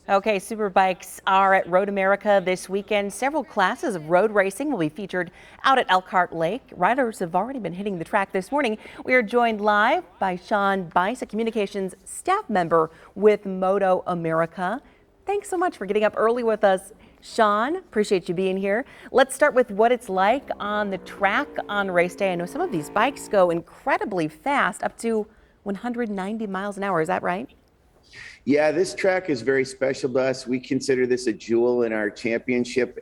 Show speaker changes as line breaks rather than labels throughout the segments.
Okay, Superbikes are at Road America this weekend. Several classes of road racing will be featured out at Elkhart Lake. Riders have already been hitting the track this morning. We are joined live by Sean Bice, a communications staff member with Moto America. Thanks so much for getting up early with us, Sean. Appreciate you being here. Let's start with what it's like on the track on race day. I know some of these bikes go incredibly fast, up to 190 miles an hour. Is that right?
Yeah, this track is very special to us. We consider this a jewel in our championship.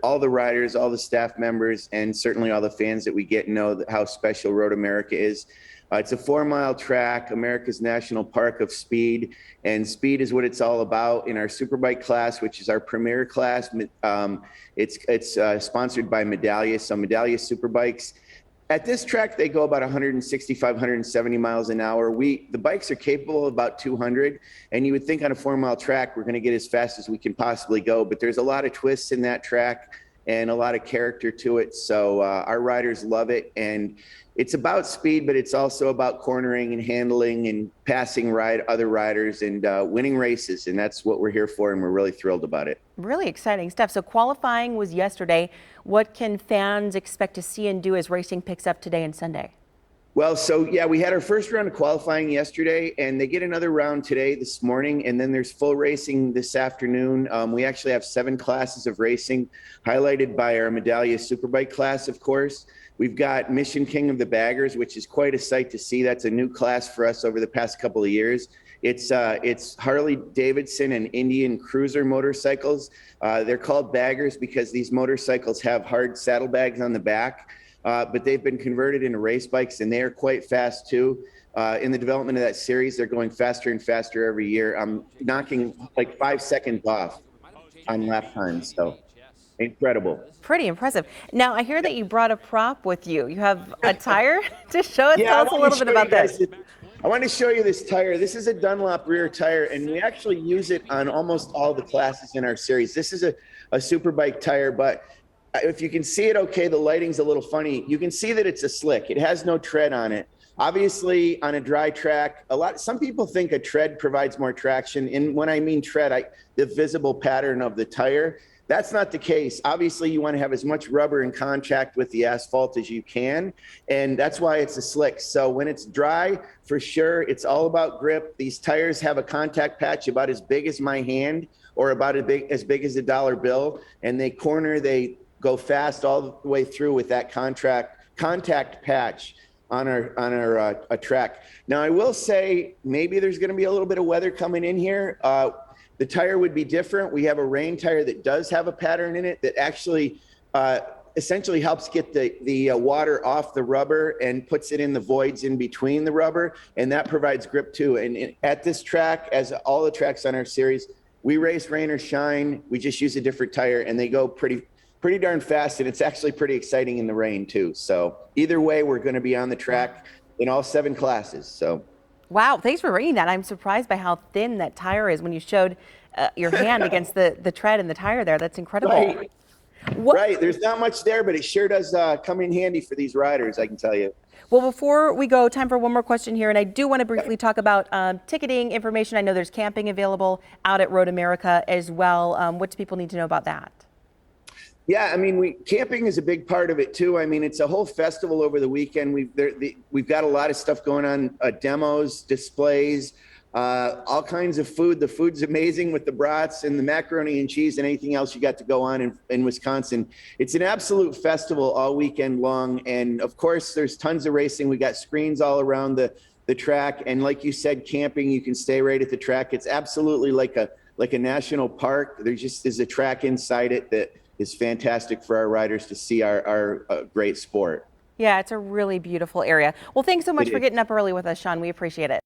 All the riders, all the staff members, and certainly all the fans that we get know how special Road America is. It's a 4-mile track, America's national park of speed, and speed is what it's all about. In our Superbike class, which is our premier class, it's sponsored by Medallia, so Medallia Superbikes. At this track, they go about 165, 170 miles an hour. The bikes are capable of about 200, and you would think on a 4-mile track, we're going to get as fast as we can possibly go, but there's a lot of twists in that track and a lot of character to it. So our riders love it, and it's about speed, but it's also about cornering and handling and passing other riders and winning races, and that's what we're here for, and we're really thrilled about it.
Really exciting stuff. So qualifying was yesterday. What can fans expect to see and do as racing picks up today and Sunday?
Well, so yeah, we had our first round of qualifying yesterday, and they get another round today, this morning, and then there's full racing this afternoon. We actually have 7 classes of racing, highlighted by our Medallia Superbike class, of course. We've got Mission King of the Baggers, which is quite a sight to see. That's a new class for us over the past couple of years. It's Harley, Davidson, and Indian Cruiser motorcycles. They're called baggers because these motorcycles have hard saddlebags on the back. But they've been converted into race bikes, and they are quite fast too. In the development of that series, they're going faster and faster every year. I'm knocking like 5 seconds off on lap times, so incredible.
Pretty impressive. Now, I hear that you brought a prop with you. You have a tire to show us.
Yeah,
Tell us a little bit about this.
I want to show you this tire. This is a Dunlop rear tire, and we actually use it on almost all the classes in our series. This is a Superbike tire, but if you can see it okay, the lighting's a little funny. You can see that it's a slick. It has no tread on it. Obviously, on a dry track, some people think a tread provides more traction. And when I mean tread, the visible pattern of the tire, that's not the case. Obviously, you want to have as much rubber in contact with the asphalt as you can, and that's why it's a slick. So when it's dry, for sure, it's all about grip. These tires have a contact patch about as big as my hand, or about as big as a dollar bill, and they go fast all the way through with that contact patch on our track. Now, I will say maybe there's going to be a little bit of weather coming in here. The tire would be different. We have a rain tire that does have a pattern in it that actually essentially helps get the water off the rubber and puts it in the voids in between the rubber, and that provides grip too. And at this track, as all the tracks on our series, we race rain or shine. We just use a different tire, and they go pretty darn fast, and it's actually pretty exciting in the rain too. So either way, we're going to be on the track in all 7 classes. So
wow, thanks for bringing that. I'm surprised by how thin that tire is when you showed your hand against the tread and the tire there. That's incredible.
Right. Right. There's not much there, but it sure does come in handy for these riders, I can tell you.
Well, before we go, time for one more question here, and I do want to briefly talk about ticketing information. I know there's camping available out at Road America as well. What do people need to know about that?
Yeah, I mean, camping is a big part of it too. I mean, it's a whole festival over the weekend. We've got a lot of stuff going on, demos, displays, all kinds of food. The food's amazing with the brats and the macaroni and cheese and anything else you got to go on in Wisconsin. It's an absolute festival all weekend long. And of course, there's tons of racing. We got screens all around the track. And like you said, camping, you can stay right at the track. It's absolutely like a national park. There just is a track inside it that is fantastic for our riders to see our great sport.
Yeah, it's a really beautiful area. Well, thanks so much for getting up early with us, Sean. We appreciate it.